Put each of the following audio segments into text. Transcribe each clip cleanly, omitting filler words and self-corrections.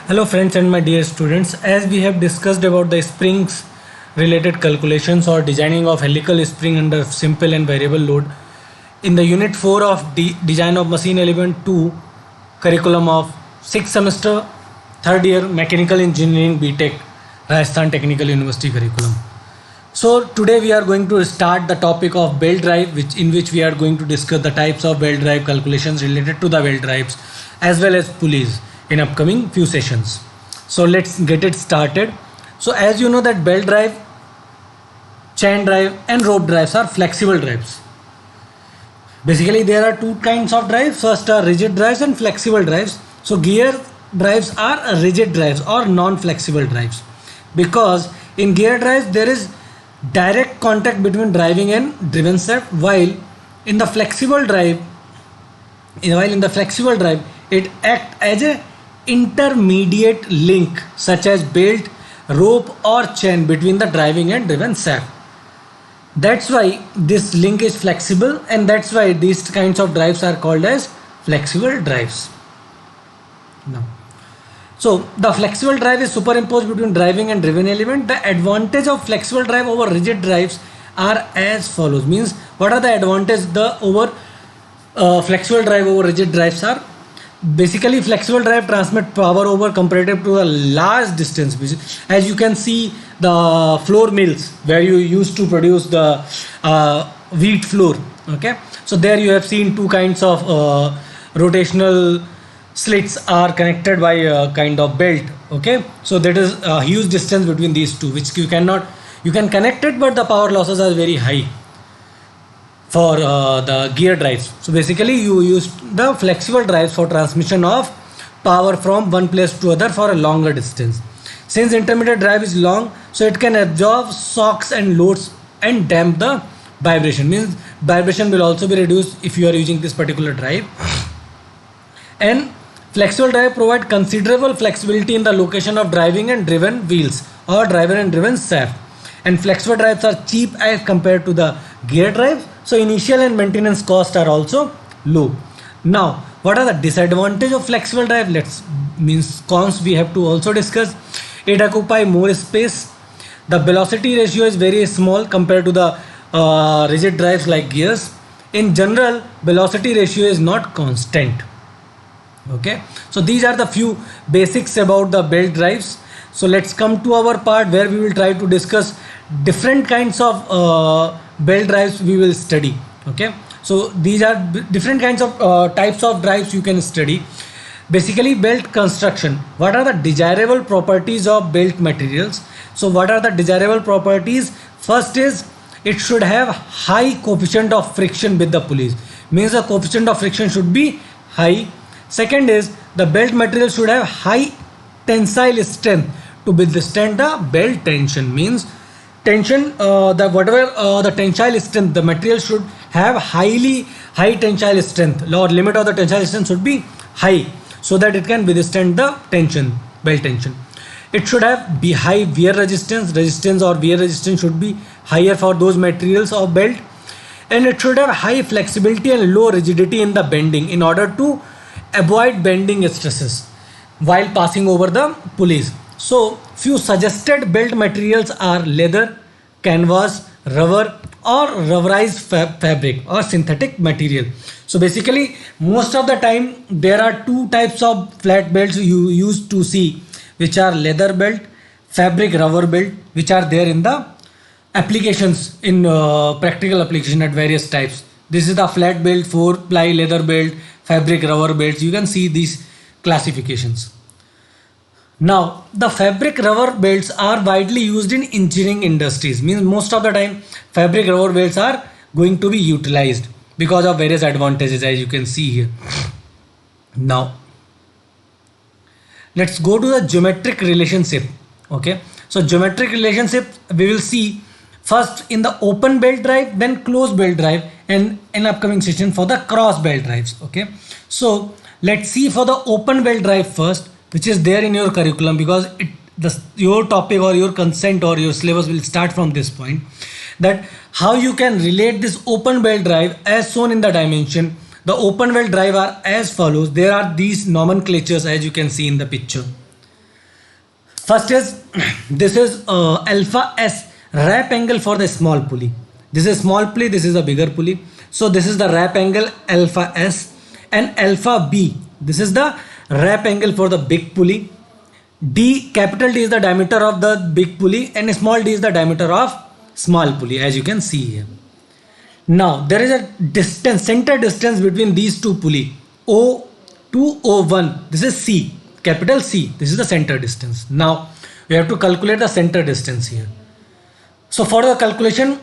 Hello friends and my dear students, as we have discussed about the springs related calculations or designing of helical spring under simple and variable load in the unit 4 of design of machine element 2 curriculum of 6th semester 3rd year mechanical engineering BTech Rajasthan Technical University curriculum. So today we are going to start the topic of belt drive, in which we are going to discuss the types of belt drive, calculations related to the belt drives as well as pulleys in upcoming few sessions. So let's get it started. So as you know that belt drive, chain drive and rope drives are flexible drives. Basically there are two kinds of drives. First are rigid drives and flexible drives. So gear drives are rigid drives or non-flexible drives, because in gear drives there is direct contact between driving and driven shaft, while in the flexible drive it acts as a intermediate link such as belt, rope or chain between the driving and driven shaft. That's why this link is flexible, and that's why these kinds of drives are called as flexible drives. Now, so the flexible drive is superimposed between driving and driven element. The advantage of flexible drive over rigid drives are as follows. Means, what are the advantages flexible drive over rigid drives are? Basically, flexible drive transmit power over comparative to a large distance. As you can see, the flour mills where you used to produce the wheat flour. Okay, so there you have seen two kinds of rotational slits are connected by a kind of belt. Okay, so that is a huge distance between these two, which you can connect it, but the power losses are very high for the gear drives. So basically you use the flexible drives for transmission of power from one place to other for a longer distance. Since intermediate drive is long, so it can absorb shocks and loads and damp the vibration. Means vibration will also be reduced if you are using this particular drive. And flexible drive provide considerable flexibility in the location of driving and driven wheels or driven and driven shaft. And flexible drives are cheap as compared to the gear drives. So initial and maintenance costs are also low. Now, what are the disadvantages of flexible drive? Cons we have to also discuss. It occupies more space. The velocity ratio is very small compared to the rigid drives like gears. In general, velocity ratio is not constant. Okay, so these are the few basics about the belt drives. So let's come to our part where we will try to discuss different kinds of belt drives we will study. Okay, so these are different kinds of types of drives you can study. Basically, belt construction. What are the desirable properties of belt materials? So what are the desirable properties? First is it should have high coefficient of friction with the pulleys. Means the coefficient of friction should be high. Second is the belt material should have high tensile strength to withstand the belt tension. Means tension, the tensile strength, the material should have high tensile strength, or limit of the tensile strength should be high, so that it can withstand the tension, belt tension. It should have high wear resistance or wear resistance should be higher for those materials of belt. And it should have high flexibility and low rigidity in the bending in order to avoid bending stresses while passing over the pulleys. So few suggested belt materials are leather, canvas, rubber or rubberized fabric or synthetic material. So basically most of the time there are two types of flat belts you used to see, which are leather belt, fabric rubber belt, which are there in the applications, in practical application at various types. This is the flat belt, 4-ply leather belt, fabric rubber belts. You can see these classifications. Now, the fabric rubber belts are widely used in engineering industries. Means most of the time fabric rubber belts are going to be utilized because of various advantages, as you can see here. Now, let's go to the geometric relationship. Okay, so geometric relationship we will see first in the open belt drive, then closed belt drive, and in upcoming session for the cross belt drives. Okay, so let's see for the open belt drive first, which is there in your curriculum, because your topic or your consent or your syllabus will start from this point, that how you can relate this open belt drive as shown in the dimension. The open well drive are as follows. There are these nomenclatures as you can see in the picture. First is this is alpha S wrap angle for the small pulley. This is small pulley, this is a bigger pulley. So this is the wrap angle alpha S, and alpha B, this is the wrap angle for the big pulley. D, capital D is the diameter of the big pulley and small d is the diameter of small pulley, as you can see here. Now there is a distance, center distance between these two pulley, O to O1. This is C, capital C. This is the center distance. Now we have to calculate the center distance here. So for the calculation,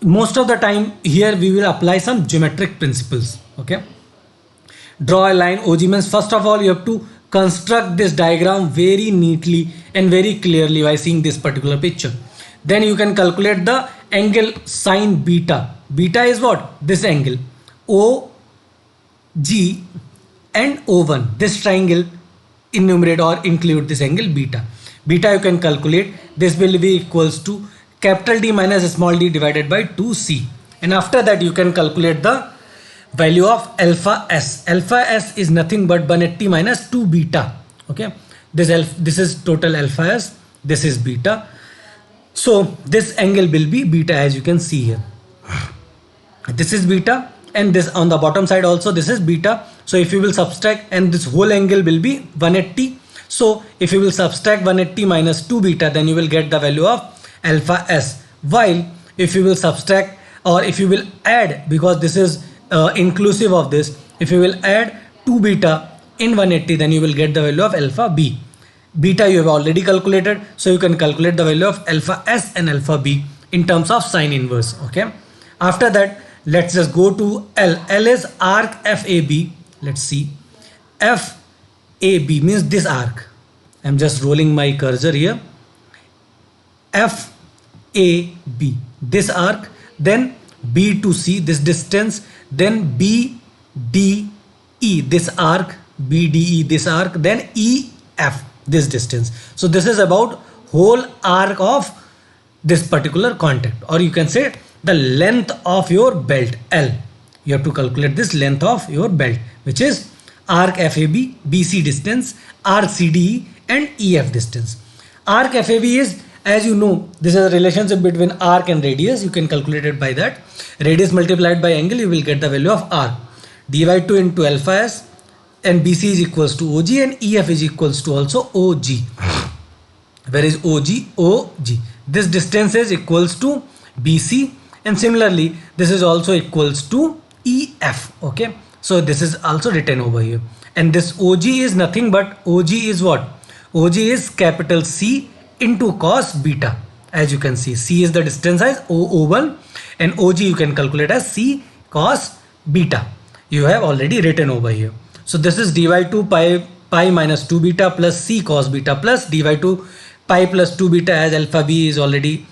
most of the time here we will apply some geometric principles. Okay. Draw a line. OG means first of all you have to construct this diagram very neatly and very clearly by seeing this particular picture. Then you can calculate the angle sine beta. Beta is what? This angle. OG and O1. This triangle enumerate or include this angle beta. Beta you can calculate. This will be equals to capital D minus small d divided by 2c. And after that you can calculate the value of alpha S. Alpha S is nothing but 180 minus 2 beta. Okay. This is total alpha S. This is beta. So this angle will be beta, as you can see here. This is beta, and this on the bottom side also this is beta. So if you will subtract, and this whole angle will be 180. So if you will subtract 180 minus 2 beta, then you will get the value of alpha S. While if you will subtract, or if you will add, because this is inclusive of this, if you will add 2 beta in 180, then you will get the value of alpha B. Beta you have already calculated, so you can calculate the value of alpha S and alpha B in terms of sine inverse. Okay. After that, let's just go to L. L is arc FAB. Let's see. FAB means this arc. I'm just rolling my cursor here. FAB, this arc. Then B to C, this distance. Then BDE, this arc. BDE, this arc. Then EF, this distance. So this is about whole arc of this particular contact, or you can say the length of your belt L. You have to calculate this length of your belt, which is arc FAB, BC distance, arc CDE and EF distance. Arc FAB is, as you know, this is a relationship between arc and radius. You can calculate it by that. Radius multiplied by angle, you will get the value of arc. Divide 2 into alpha S, and BC is equals to OG, and EF is equals to also OG. Where is OG? OG. This distance is equals to BC, and similarly this is also equals to EF. Okay, so this is also written over here, and this OG is nothing but OG is what? OG is capital C into cos beta. As you can see, C is the distance as O1, and OG you can calculate as C cos beta. You have already written over here. So this is dy by 2 pi minus 2 beta plus C cos beta plus dy by 2 pi plus 2 beta, as alpha B is already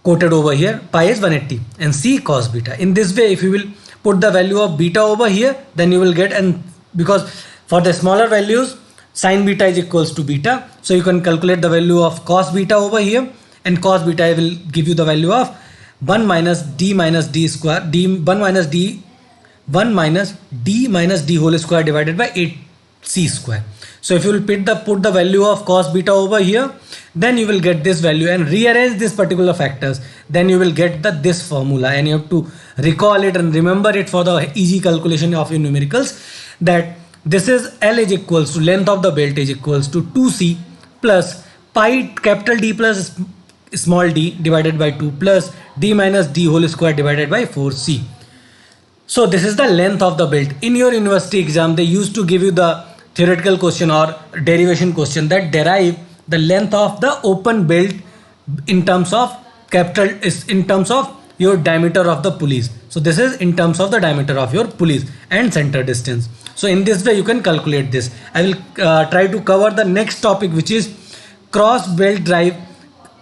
quoted over here. Pi is 180 and C cos beta. In this way, if you will put the value of beta over here, then you will get, and because for the smaller values sin beta is equals to beta, so you can calculate the value of cos beta over here, and cos beta will give you the value of 1 minus d minus d square, 1 minus d minus d whole square divided by 8c square. So if you will put the value of cos beta over here, then you will get this value, and rearrange this particular factors, then you will get this formula, and you have to recall it and remember it for the easy calculation of your numericals, that this is L is equals to length of the belt is equals to 2c plus pi capital D plus small d divided by 2 plus d minus d whole square divided by 4c. So this is the length of the belt. In your university exam, they used to give you the theoretical question or derivation question that derive the length of the open belt in terms of capital is in terms of your diameter of the pulleys. So this is in terms of the diameter of your pulleys and center distance. So in this way you can calculate this. I will try to cover the next topic, which is cross belt drive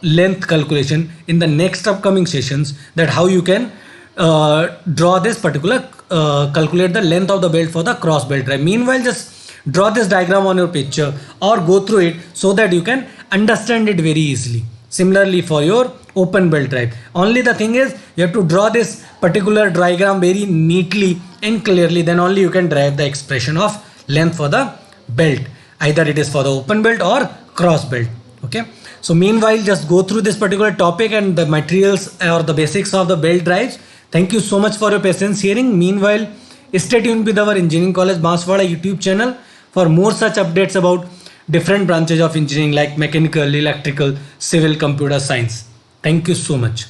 length calculation, in the next upcoming sessions, that how you can draw this particular calculate the length of the belt for the cross belt drive. Meanwhile, just draw this diagram on your picture or go through it so that you can understand it very easily. Similarly for your open belt drive, only the thing is you have to draw this particular diagram very neatly and clearly, then only you can derive the expression of length for the belt, either it is for the open belt or cross belt. Okay, so meanwhile just go through this particular topic and the materials or the basics of the belt drives. Thank you so much for your patience hearing. Meanwhile, stay tuned with our Engineering College Banswara YouTube channel for more such updates about different branches of engineering like mechanical, electrical, civil, computer science. Thank you so much.